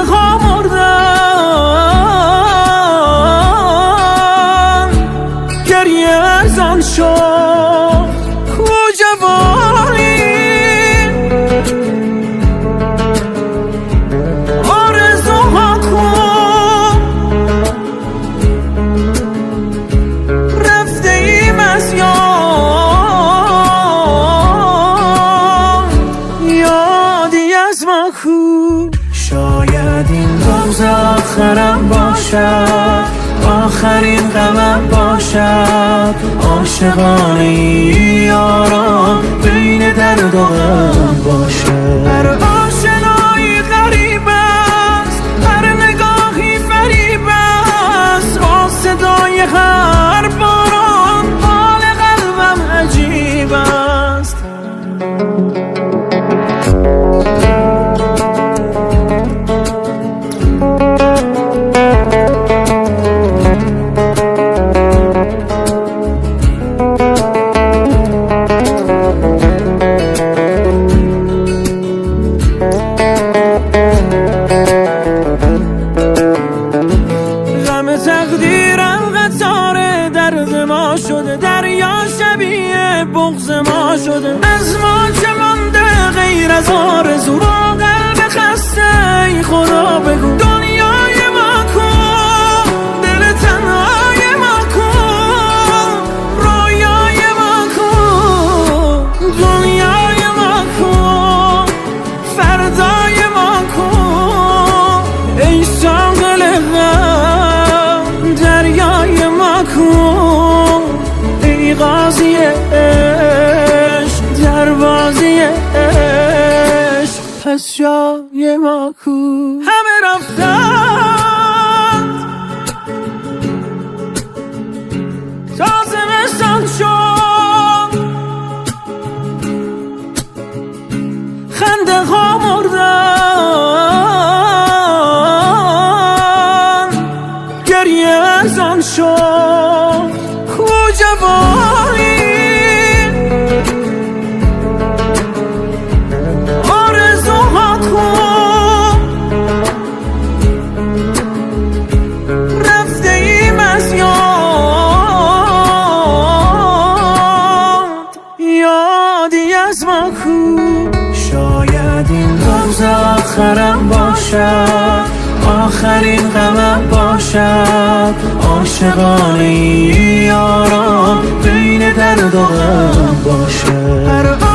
ها مردن، گریه ارزان شد کو جوانی، آرزوها کو رفته ایم از یادی از ما کو. شاید این روز آخرم باشد، آخرین غمم باشد، عاشقانه یاران بین درد و غم باشد. هر آشنایی غریب است، هر نگاهی فریب است، با صدای هر باران حال قلبم عجیب است. تقدیرم قطار درد ما شده، دریا شبیه بغض ما شده، از ما چه مانده غیر از آرزو، با قلب خسته ای خدا بگو دنیای ما کن، دل تنهای ما کن، رویای ما کن، دنیای ما کن، فردای ما کن، ای ساقل دریای ما کن، ای قاضی عشق دروازی عشق، پس جای ما کو. همه رفتند تا زمستان شد، خنده ها مردن، گریه ارزان شد کو جوانی، آرزوها کو رفته ایم از یادی از ما کو. شاید این روز آخرم باشد، آخرین غمم باشد، عاشقانه یاران بین درد و غم باشد.